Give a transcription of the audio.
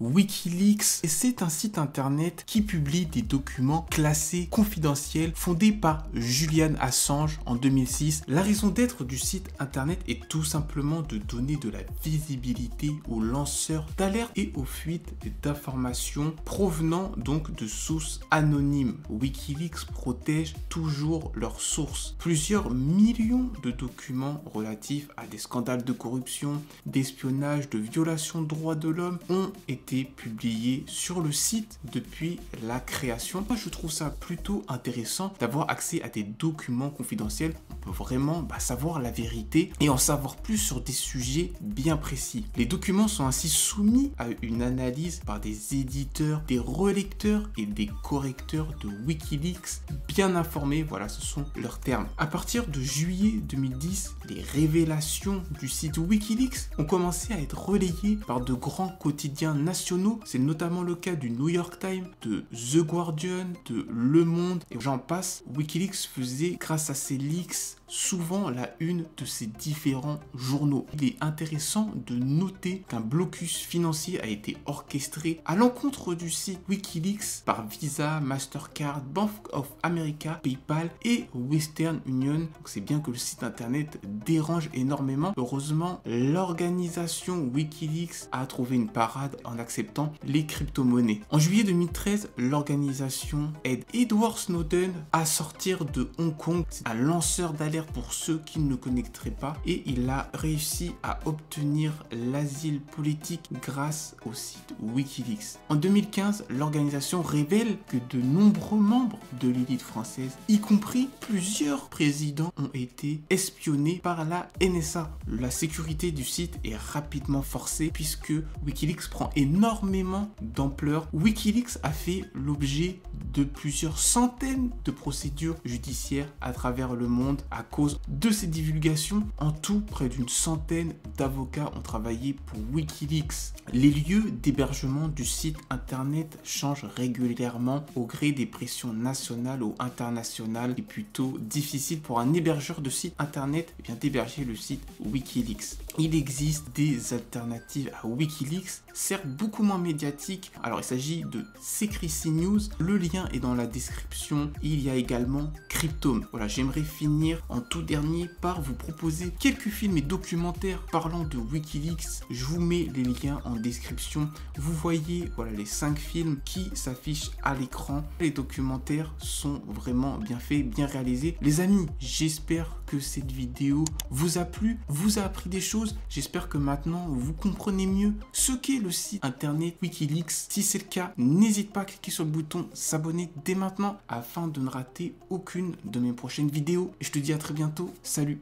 Wikileaks, et c'est un site internet qui publie des documents classés confidentiels fondés par Julian Assange en 2006. La raison d'être du site internet est tout simplement de donner de la visibilité aux lanceurs d'alerte et aux fuites d'informations provenant donc de sources anonymes. Wikileaks protège toujours leurs sources. Plusieurs millions de documents relatifs à des scandales de corruption, d'espionnage, de violation de droits de l'homme ont été publiés sur le site depuis la création. Moi, je trouve ça plutôt intéressant d'avoir accès à des documents confidentiels. On peut vraiment savoir la vérité et en savoir plus sur des sujets bien précis. Les documents sont ainsi soumis à une analyse par des éditeurs, des relecteurs et des correcteurs de Wikileaks bien informés. Voilà, ce sont leurs termes. À partir de juillet 2010, les révélations du site Wikileaks ont commencé à être relayées par de grands quotidiens nationaux. C'est notamment le cas du New York Times, de The Guardian, de Le Monde et j'en passe. Wikileaks faisait, grâce à ces leaks, souvent la une de ces différents journaux. Il est intéressant de noter qu'un blocus financier a été orchestré à l'encontre du site Wikileaks par Visa, Mastercard, Bank of America, PayPal et Western Union. Donc c'est bien que le site internet dérange énormément. Heureusement, l'organisation Wikileaks a trouvé une parade en acceptant les crypto-monnaies. En juillet 2013, l'organisation aide Edward Snowden à sortir de Hong Kong. C'est un lanceur d'alerte pour ceux qui ne le connaîtraient pas et il a réussi à obtenir l'asile politique grâce au site Wikileaks. En 2015, l'organisation révèle que de nombreux membres de l'élite française, y compris plusieurs présidents, ont été espionnés par la NSA. La sécurité du site est rapidement forcée puisque Wikileaks prend énormément d'ampleur. Wikileaks a fait l'objet de plusieurs centaines de procédures judiciaires à travers le monde à cause de ces divulgations. En tout, près d'une centaine d'avocats ont travaillé pour Wikileaks. Les lieux d'hébergement du site internet changent régulièrement au gré des pressions nationales ou internationales. C'est plutôt difficile pour un hébergeur de site internet d'héberger le site Wikileaks. Il existe des alternatives à Wikileaks, certes beaucoup moins médiatiques. Alors il s'agit de Secrecy News, le lien est dans la description. Il y a également Cryptome. Voilà, j'aimerais finir en tout dernier par vous proposer quelques films et documentaires parlant de Wikileaks. Je vous mets les liens en description. Vous voyez voilà les 5 films qui s'affichent à l'écran. Les documentaires sont vraiment bien faits, bien réalisés. Les amis, j'espère que cette vidéo vous a plu, vous a appris des choses. J'espère que maintenant vous comprenez mieux ce qu'est le site internet Wikileaks. Si c'est le cas, n'hésite pas à cliquer sur le bouton s'abonner dès maintenant afin de ne rater aucune de mes prochaines vidéos. Et je te dis à très bientôt. Salut!